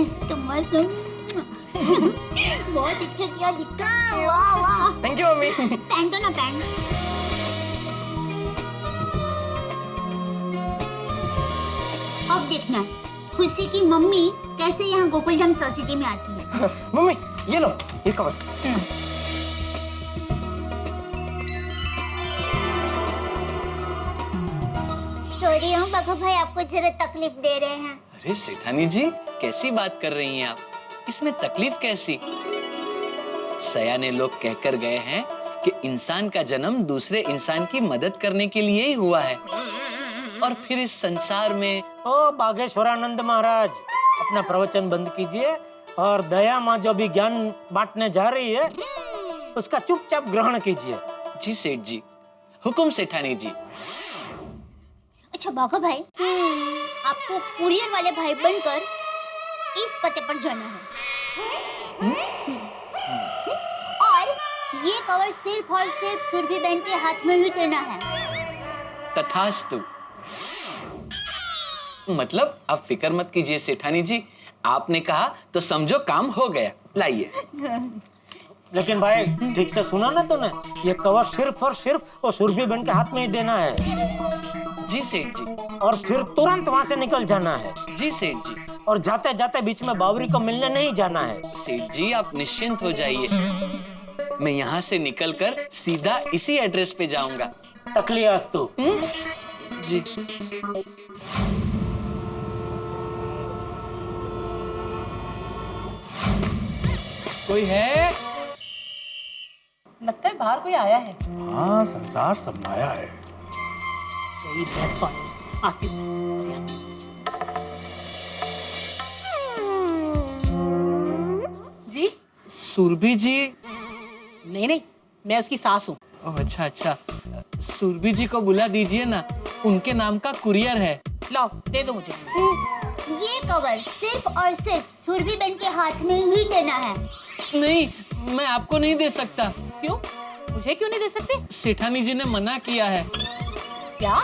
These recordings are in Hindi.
मस्त मस्त। बहुत अच्छा किया दिक्का, वाह वाह। Thank you mummy. पहन दो ना, पहन। अब देखना खुशी की मम्मी कैसे यहाँ गोकुलधाम सोसाइटी में आती है। मम्मी ये लो, ये कवर। सॉरी हम बघा भाई आपको जरा तकलीफ दे रहे हैं। अरे सेठानी जी, कैसी बात कर रही हैं आप? इसमें तकलीफ कैसी? सयाने लोग कहकर गए हैं कि इंसान का जन्म दूसरे इंसान की मदद करने के लिए ही हुआ है। और फिर इस संसार में ओ बागेश्वरानंद महाराज, अपना प्रवचन बंद कीजिए और दया माँ जो भी ज्ञान बांटने जा रही है उसका चुपचाप ग्रहण कीजिए। जी सेठ जी, हुकुम सेठानी जी। अच्छा बाघा भाई, आपको कुरियर वाले भाई बनकर इस पते पर जाना है। और ये कवर सिर्फ और सिर्फ सुरभि बहन के हाथ में ही देना है। तथास्तु। मतलब आप फिक्र मत कीजिए सेठानी जी, आपने कहा तो समझो काम हो गया। लाइए। लेकिन भाई ठीक से सुना ना तूने, ये कवर सिर्फ और सिर्फ वो सुरभि बहन के हाथ में ही देना है। जी सेठ जी। और फिर तुरंत वहाँ से निकल जाना है। जी सेठ जी। और जाते जाते बीच में बावरी को मिलने नहीं जाना है। सेठ जी आप निश्चिंत हो जाइए, मैं यहाँ से निकलकर सीधा इसी एड्रेस पे जाऊंगा। तकलियास्तु। जी। कोई है? लगता है बाहर कोई आया है। हाँ, संसार संभाया है। कोई भैंस कौन है? आती हूँ। जी? सुरभि जी? नहीं नहीं, मैं उसकी सास हूँ। ओह अच्छा अच्छा, सुरभि जी को बुला दीजिए ना, उनके नाम का कुरियर है। लाओ दे दो मुझे। ये कवर सिर्फ और सिर्फ सुरभि बहन के हाथ में ही देना है। नहीं, मैं आपको नहीं दे सकता। क्यों? मुझे क्यों नहीं दे सकते? सेठानी जी ने मना किया है। क्या?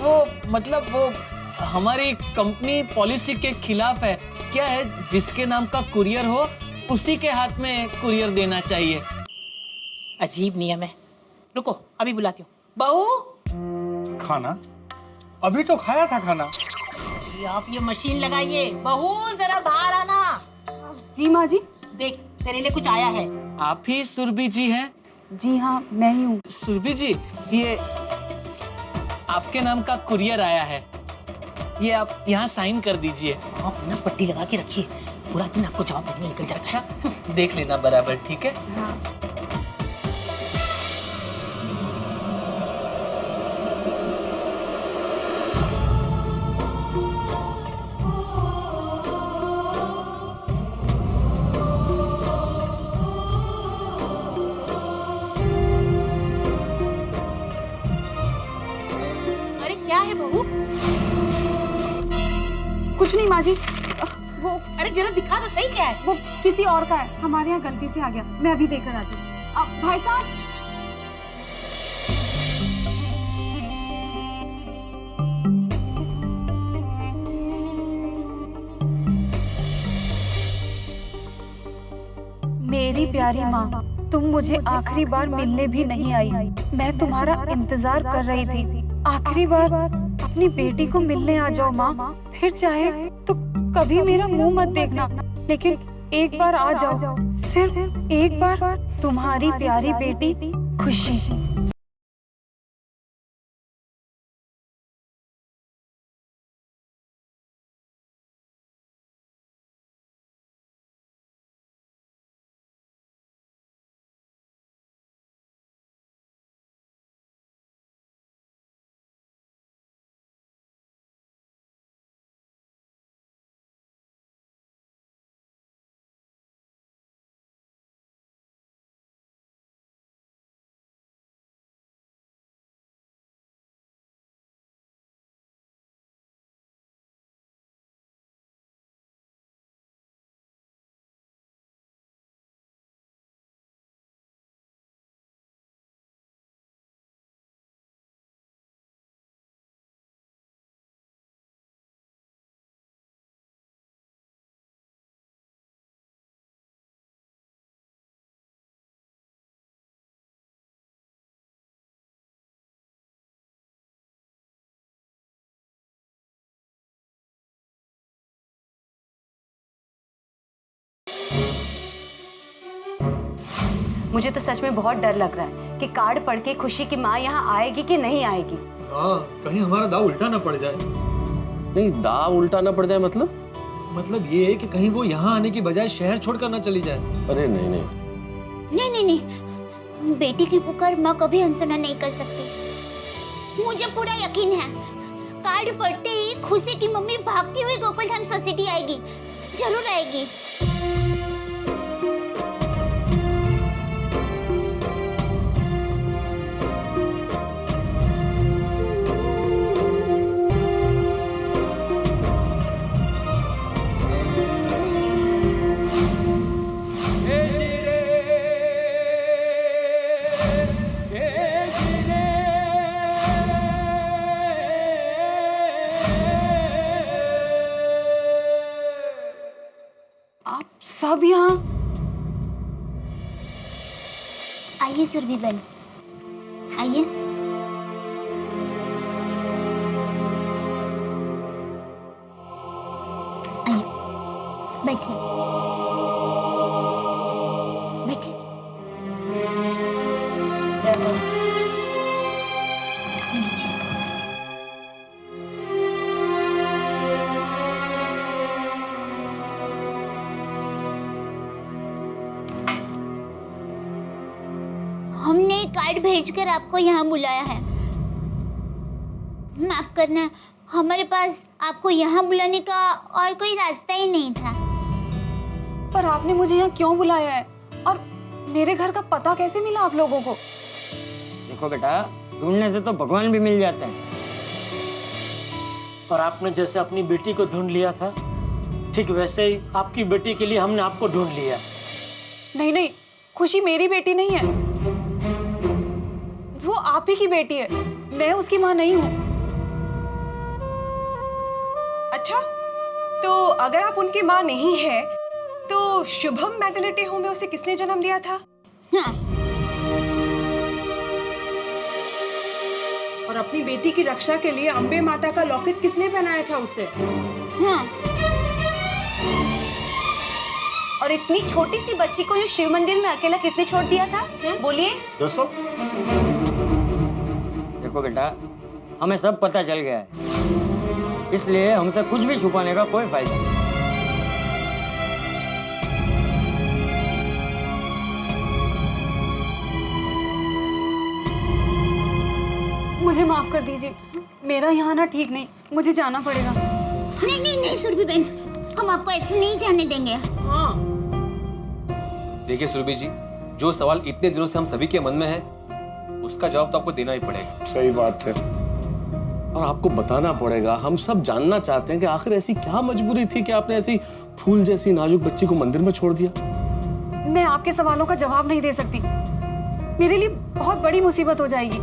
वो मतलब वो हमारी कंपनी पॉलिसी के खिलाफ है। क्या है, जिसके नाम का कुरियर हो उसी के हाथ में कुरियर देना चाहिए। अजीब नियम है। रुको अभी बुलाती हूँ। बहू, खाना अभी तो खाया था खाना। आप ये मशीन लगाइए। बहू जरा बाहर आना। जी माँ जी। देख तेरे लिए कुछ आया है। आप ही सुरभि जी हैं? जी हाँ मैं ही हूँ। सुरभि जी, ये आपके नाम का कुरियर आया है, ये आप यहाँ साइन कर दीजिए। आप ना पट्टी लगा के रखिए, पूरा दिन आपको जवाब देने में निकल जाता है। अच्छा, देख लेना बराबर, ठीक है? हाँ। अरे क्या है बहू? कुछ नहीं माँ जी, वो अरे जरा दिखा तो सही क्या है। वो किसी और का है, हमारे यहाँ गलती से आ गया। मैं अभी देकर आती हूँ। भाई साहब। मेरी प्यारी माँ, तुम मुझे आखिरी बार मिलने भी नहीं आई। मैं तुम्हारा इंतजार कर रही थी। आखिरी बार अपनी बेटी को मिलने आ जाओ माँ। फिर चाहे तो कभी मेरा मुंह मत देखना, लेकिन एक बार आ जाओ, सिर्फ एक बार। तुम्हारी प्यारी बेटी खुशी। मुझे तो सच में बहुत डर लग रहा है कि कार्ड पढ़ के खुशी की माँ यहाँ आएगी कि नहीं आएगी। हाँ, कहीं हमारा दाव उल्टा ना पड़ जाए। नहीं, दाव उल्टा ना पड़ जाए मतलब ये है कि कहीं वो यहाँ आने की बजाय शहर छोड़कर ना चली जाए। अरे नहीं नहीं, नहीं नहीं नहीं, बेटी की पुकार माँ कभी अनसुना नहीं कर सकती। मुझे पूरा यकीन है, कार्ड पढ़ते ही खुशी की मम्मी भागती हुई गोकुलधाम सोसाइटी आएगी, जरूर आएगी। आप सब यहाँ? आइए सुरभि बहन, आइए। आइए, बैठिए बैठिए। नीचे। हमने कार्ड भेजकर आपको यहाँ बुलाया है। माफ करना, हमारे पास आपको यहाँ बुलाने का और कोई रास्ता ही नहीं था। पर आपने मुझे यहाँ क्यों बुलाया है? और मेरे घर का पता कैसे मिला आप लोगों को? देखो बेटा, ढूंढने से तो भगवान भी मिल जाते हैं। और आपने जैसे अपनी बेटी को ढूंढ लिया था, ठीक वैसे ही आपकी बेटी के लिए हमने आपको ढूंढ लिया। नहीं नहीं, खुशी मेरी बेटी नहीं है, वो आप ही की बेटी है। मैं उसकी माँ नहीं हूँ। अच्छा, तो अगर आप उनकी माँ नहीं है, तो शुभम मैटरनिटी होम में उसे किसने जन्म दिया था? हाँ। और अपनी बेटी की रक्षा के लिए अम्बे माता का लॉकेट किसने पहनाया था उसे? हाँ। और इतनी छोटी सी बच्ची को ये शिव मंदिर में अकेला किसने छोड़ दिया था? बोलिए। दोस्तों, देखो बेटा, हमें सब पता चल गया है, इसलिए हमसे कुछ भी छुपाने का कोई फायदा नहीं। मुझे माफ कर दीजिए, मेरा यहाँ ना ठीक नहीं, मुझे जाना पड़ेगा। नहीं नहीं नहीं सुरभि बहन, हम आपको ऐसे नहीं जाने देंगे। देखिए सुरभि जी, जो सवाल इतने दिनों से हम सभी के मन में है, उसका जवाब तो आपको देना ही पड़ेगा। सही बात है। और आपको बताना पड़ेगा। हम सब जानना चाहते हैं कि आखिर ऐसी क्या मजबूरी थी कि आपने ऐसी फूल जैसी नाजुक बच्ची को मंदिर में छोड़ दिया। मैं आपके सवालों का जवाब नहीं दे सकती, मेरे लिए बहुत बड़ी मुसीबत हो जाएगी।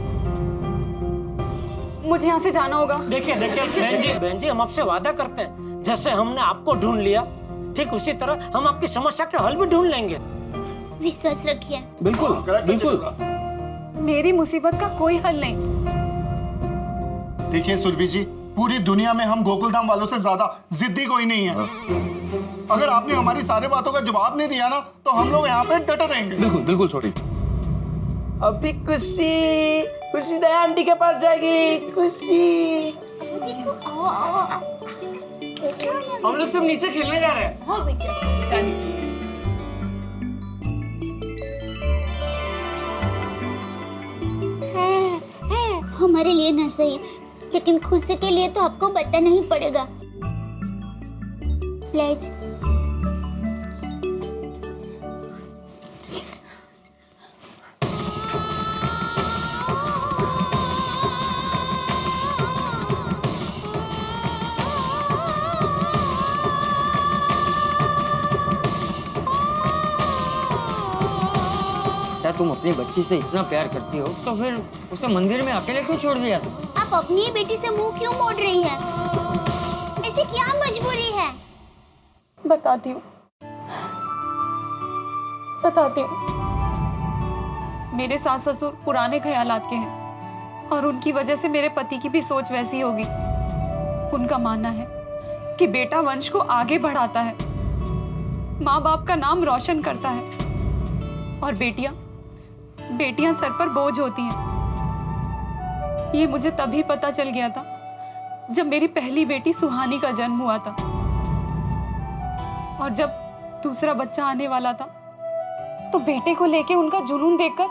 मुझे यहाँ से जाना होगा। देखिए देखिए बहन जी, हम आपसे वादा करते हैं, जैसे हमने आपको ढूंढ लिया, ठीक उसी तरह हम आपकी समस्या का हल भी ढूंढ लेंगे। विश्वास रखिए। बिल्कुल बिल्कुल। मेरी मुसीबत का कोई हल नहीं। देखिए सुरभि जी, पूरी दुनिया में हम गोकुलधाम वालों से ज्यादा जिद्दी कोई नहीं है। अगर आपने हमारी सारी बातों का जवाब नहीं दिया ना, तो हम लोग यहाँ पे डटे रहेंगे। बिल्कुल बिल्कुल छोटी। अभी खुशी दया आंटी के पास जाएगी। खुशी, आओ आओ। हम लोग सब नीचे खेलने जा रहे हैं। हाँ बेटा। है हमारे लिए ना सही, लेकिन खुशी के लिए तो आपको बताना ही पड़ेगा। प्लीज। क्या तुम अपनी बच्ची से इतना प्यार करती हो, तो फिर उसे मंदिर में अकेले क्यों छोड़ दिया तुम? आप अपनी ही बेटी से मुंह क्यों मोड़ रही है? ऐसी क्या मजबूरी है? बताती हूँ। मेरे सास ससुर पुराने ख्यालात के हैं और उनकी वजह से मेरे पति की भी सोच वैसी होगी। उनका मानना है कि बेटा वंश को आगे बढ़ाता है, माँ बाप का नाम रोशन करता है और बेटियां बेटियां सर पर बोझ होती हैं। ये मुझे तभी पता चल गया था जब मेरी पहली बेटी सुहानी का जन्म हुआ था, और जब दूसरा बच्चा आने वाला था तो बेटे को लेके उनका जुनून देखकर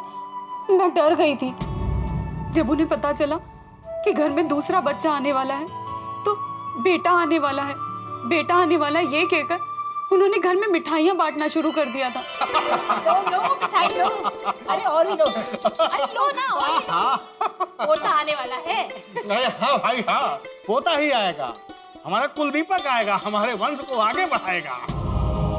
मैं डर गई थी। जब उन्हें पता चला कि घर में दूसरा बच्चा आने वाला है तो बेटा आने वाला है, बेटा आने वाला है, ये कहकर उन्होंने घर में मिठाइयाँ बांटना शुरू कर दिया था। लो मिठाई लो, अरे और भी लो, अरे लो ना, और पोता आने वाला है। अरे हाँ भाई हाँ, पोता ही आएगा, हमारा कुलदीपक आएगा, हमारे वंश को आगे बढ़ाएगा।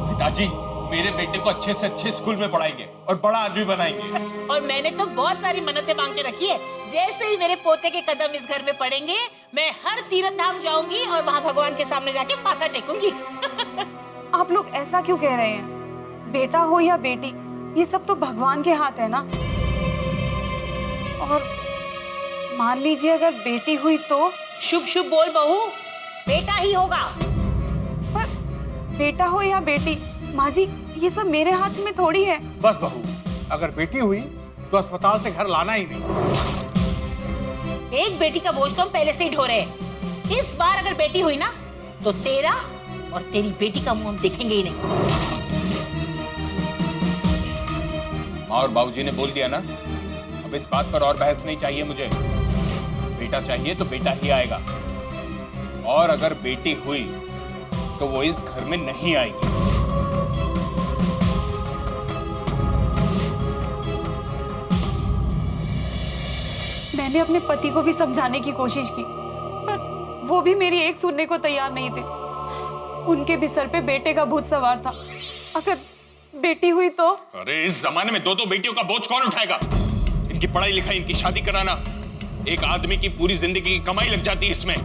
पिताजी मेरे बेटे को अच्छे से अच्छे स्कूल में पढ़ाएंगे और बड़ा आदमी बनाएंगे। और मैंने तो बहुत सारी मन्नतें मांग के रखी है। जैसे ही मेरे पोते के कदम इस घर में पड़ेंगे, मैं हर तीर्थ धाम जाऊंगी और वहाँ भगवान के सामने जाके माथा टेकूंगी। आप लोग ऐसा क्यों कह रहे हैं? बेटा हो या बेटी, ये सब तो भगवान के हाथ है ना। और मान लीजिए अगर बेटी हुई तो? शुभ शुभ बोल बहू, बेटा ही होगा। पर बेटा हो या बेटी, माँ जी ये सब मेरे हाथ में थोड़ी है। बस बहू, अगर बेटी हुई तो अस्पताल से घर लाना ही नहीं। एक बेटी का बोझ तो हम पहले से ही ढो रहे हैं। इस बार अगर बेटी हुई ना तो तेरा और तेरी बेटी का मुंह हम देखेंगे ही नहीं। माँ और बाबूजी ने बोल दिया ना, अब इस बात पर और बहस नहीं चाहिए मुझे। बेटा चाहिए तो बेटा ही आएगा, और अगर बेटी हुई तो वो इस घर में नहीं आएगी। मैंने अपने पति को भी समझाने की कोशिश की, पर वो भी मेरी एक सुनने को तैयार नहीं थे। उनके भी सर पे बेटे का भूत सवार था। अगर बेटी हुई तो? अरे इस जमाने में दो दो बेटियों का बोझ कौन उठाएगा? इनकी पढ़ाई लिखाई, इनकी शादी कराना, एक आदमी की पूरी जिंदगी की कमाई लग जाती है इसमें।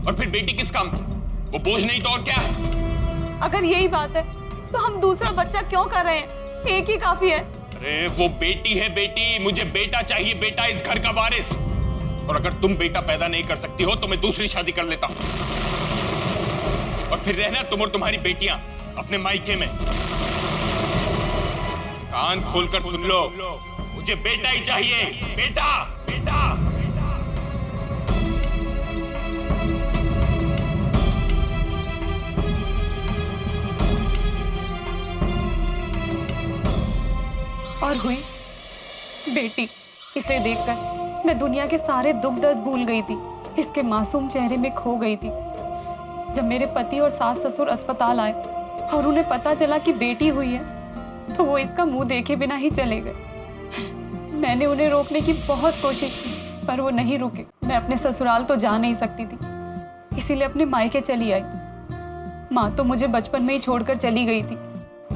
और फिर बेटी किस काम की? वो बोझ नहीं तो और क्या है? अगर यही बात है तो हम दूसरा बच्चा क्यों कर रहे हैं? एक ही काफी है। अरे वो बेटी है बेटी, मुझे बेटा चाहिए, बेटा इस घर का वारिस। और अगर तुम बेटा पैदा नहीं कर सकती हो तो मैं दूसरी शादी कर लेता हूं, और फिर रहना तुम और तुम्हारी बेटियां अपने मायके में। कान खोलकर सुन लो, मुझे बेटा ही चाहिए, बेटा बेटा। और हुई बेटी। इसे देखकर मैं दुनिया के सारे दुख दर्द भूल गई थी, इसके मासूम चेहरे में खो गई थी। जब मेरे पति और सास ससुर अस्पताल आए और उन्हें पता चला कि बेटी हुई है तो वो इसका मुंह देखे बिना ही चले गए। मैंने उन्हें रोकने की बहुत कोशिश की पर वो नहीं रुके। मैं अपने ससुराल तो जा नहीं सकती थी, इसीलिए अपने मायके चली आई। माँ तो मुझे बचपन में ही छोड़कर चली गई थी,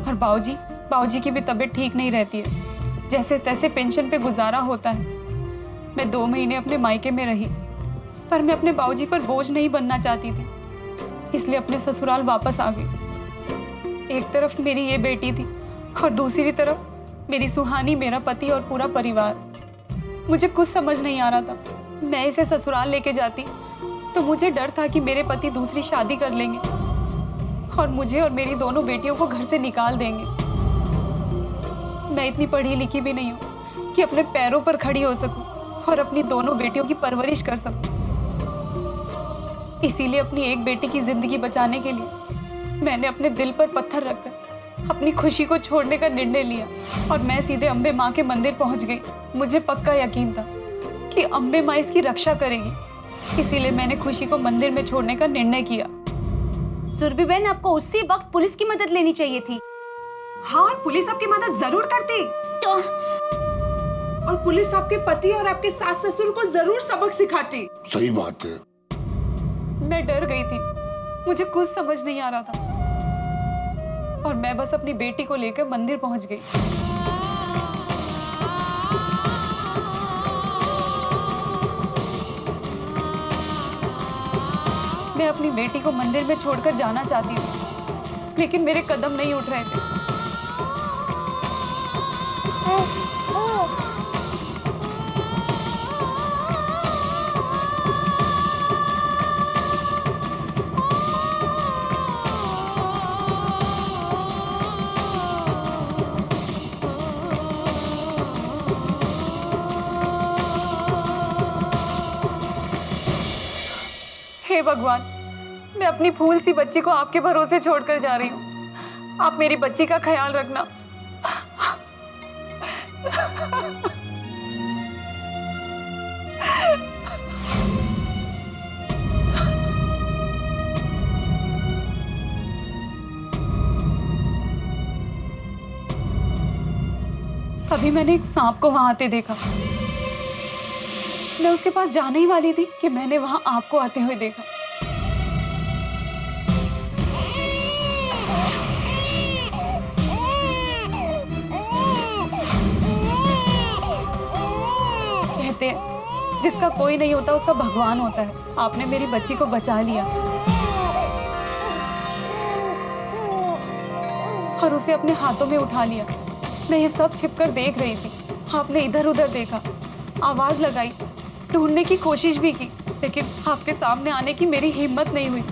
और बाबूजी की भी तबीयत ठीक नहीं रहती है। जैसे तैसे पेंशन पे गुजारा होता है। मैं 2 महीने अपने मायके में रही, पर मैं अपने बाबूजी पर बोझ नहीं बनना चाहती थी, इसलिए अपने ससुराल वापस आ गई। एक तरफ मेरी ये बेटी थी और दूसरी तरफ मेरी सुहानी, मेरा पति और पूरा परिवार। मुझे कुछ समझ नहीं आ रहा था। मैं इसे ससुराल लेके जाती तो मुझे डर था कि मेरे पति दूसरी शादी कर लेंगे और मुझे और मेरी दोनों बेटियों को घर से निकाल देंगे। मैं इतनी पढ़ी लिखी भी नहीं हूँ कि अपने पैरों पर खड़ी हो सकूं और अपनी दोनों बेटियों की परवरिश कर सकूं। इसीलिए अपनी एक बेटी की जिंदगी बचाने के लिए मैंने अपने दिल पर पत्थर रखकर अपनी खुशी को छोड़ने का निर्णय लिया और मैं सीधे अम्बे माँ के मंदिर पहुँच गई। मुझे पक्का यकीन था कि अम्बे माँ इसकी रक्षा करेगी, इसीलिए मैंने खुशी को मंदिर में छोड़ने का निर्णय किया। सुरभि बहन, आपको उसी वक्त पुलिस की मदद लेनी चाहिए थी। हाँ, और पुलिस आपकी मदद जरूर करती। तो और पुलिस आपके पति और आपके सास ससुर को जरूर सबक सिखाती। सही बात है। मैं डर गई थी, मुझे कुछ समझ नहीं आ रहा था और मैं बस अपनी बेटी को लेकर मंदिर पहुंच गई। मैं अपनी बेटी को मंदिर में छोड़कर जाना चाहती थी, लेकिन मेरे कदम नहीं उठ रहे थे। हे भगवान, मैं अपनी फूल सी बच्ची को आपके भरोसे छोड़कर जा रही हूँ। आप मेरी बच्ची का ख्याल रखना। अभी मैंने एक सांप को वहां आते देखा। मैं उसके पास जाने ही वाली थी कि मैंने वहां आपको आते हुए देखा। कहते हैं जिसका कोई नहीं होता उसका भगवान होता है। आपने मेरी बच्ची को बचा लिया और उसे अपने हाथों में उठा लिया। मैं ये सब छिपकर देख रही थी। आपने इधर उधर देखा, आवाज लगाई, ढूंढने की कोशिश भी की, लेकिन आपके सामने आने की मेरी हिम्मत नहीं हुई।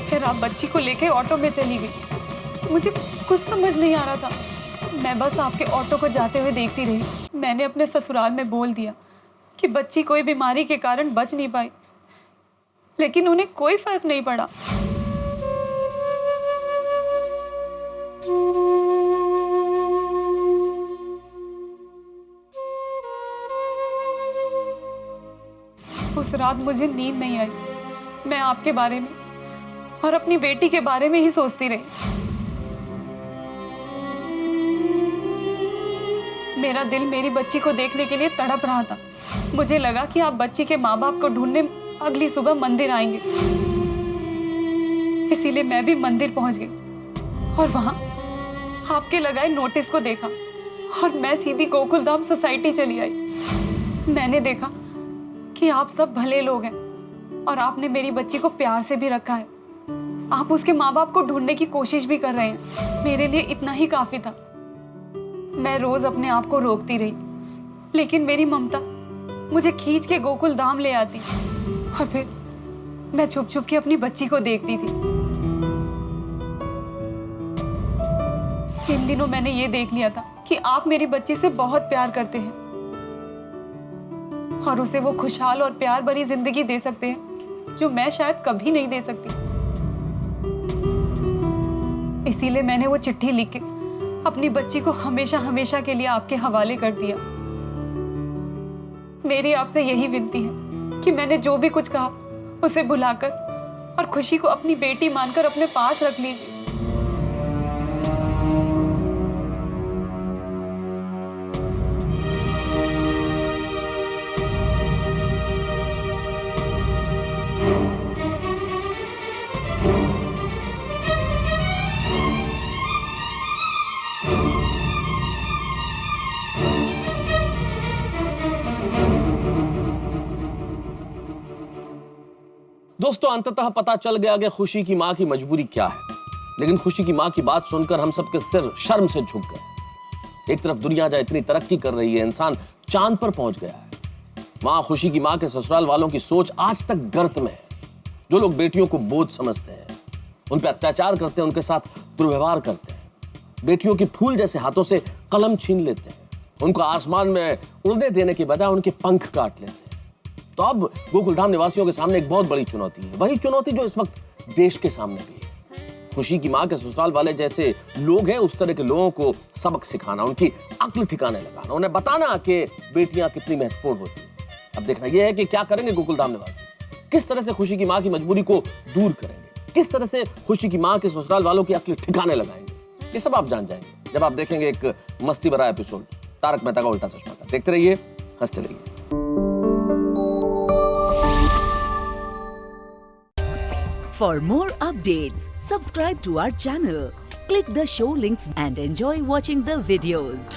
फिर आप बच्ची को लेके ऑटो में चली गई। मुझे कुछ समझ नहीं आ रहा था। मैं बस आपके ऑटो को जाते हुए देखती रही। मैंने अपने ससुराल में बोल दिया कि बच्ची कोई बीमारी के कारण बच नहीं पाई, लेकिन उन्हें कोई फर्क नहीं पड़ा। उस रात मुझे नींद नहीं आई। मैं आपके बारे में और अपनी बेटी के बारे में ही सोचती रही। मेरा दिल मेरी बच्ची को देखने के लिए तड़प रहा था। मुझे लगा कि आप बच्ची के माँ बाप को ढूंढने अगली सुबह मंदिर आएंगे, इसीलिए मैं भी मंदिर पहुंच गई और वहां आपके लगाए नोटिस को देखा और मैं सीधी गोकुलधाम सोसाइटी चली आई। मैंने देखा कि आप सब भले लोग हैं और आपने मेरी बच्ची को प्यार से भी रखा है। आप उसके माँ बाप को ढूंढने की कोशिश भी कर रहे हैं। मेरे लिए इतना ही काफी था। मैं रोज अपने आप को रोकती रही, लेकिन मेरी ममता मुझे खींच के गोकुल धाम ले आती और फिर मैं छुप छुप के अपनी बच्ची को देखती थी। इन दिनों मैंने ये देख लिया था कि आप मेरी बच्ची से बहुत प्यार करते हैं और उसे वो खुशहाल और प्यार भरी जिंदगी दे सकते हैं जो मैं शायद कभी नहीं दे सकती। इसीलिए मैंने वो चिट्ठी लिख के अपनी बच्ची को हमेशा हमेशा के लिए आपके हवाले कर दिया। मेरी आपसे यही विनती है कि मैंने जो भी कुछ कहा उसे भुलाकर और खुशी को अपनी बेटी मानकर अपने पास रख लीजिए। दोस्तों, अंततः पता चल गया कि खुशी की मां की मजबूरी क्या है, लेकिन खुशी की मां की बात सुनकर हम सबके सिर शर्म से झुक गए। एक तरफ दुनिया जहां इतनी तरक्की कर रही है, इंसान चांद पर पहुंच गया है, मां खुशी की मां के ससुराल वालों की सोच आज तक गर्त में है। जो लोग बेटियों को बोझ समझते हैं, उन पर अत्याचार करते हैं, उनके साथ दुर्व्यवहार करते हैं, बेटियों की फूल जैसे हाथों से कलम छीन लेते हैं, उनको आसमान में उड़ने देने के बजाय उनके पंख काट लेते हैं। तो अब गोकुलधाम निवासियों के सामने एक बहुत बड़ी चुनौती है, वही चुनौती जो इस वक्त देश के सामने भी है। खुशी की मां के ससुराल वाले जैसे लोग हैं, उस तरह के लोगों को सबक सिखाना, उनकी अक्ल ठिकाने लगाना, उन्हें बताना कि बेटियां कितनी महत्वपूर्ण होती हैं। अब देखना यह है कि क्या करेंगे गोकुलधाम निवासी, किस तरह से खुशी की मां की मजबूरी को दूर करेंगे, किस तरह से खुशी की मां के ससुराल वालों की अक्ल ठिकाने लगाएंगे। ये सब आप जान जाएंगे जब आप देखेंगे एक मस्ती भरा एपिसोड तारक मेहता का उल्टा चश्मा का। देखते रहिए, हंसते रहिए। For more updates, subscribe to our channel, click the show links and enjoy watching the videos.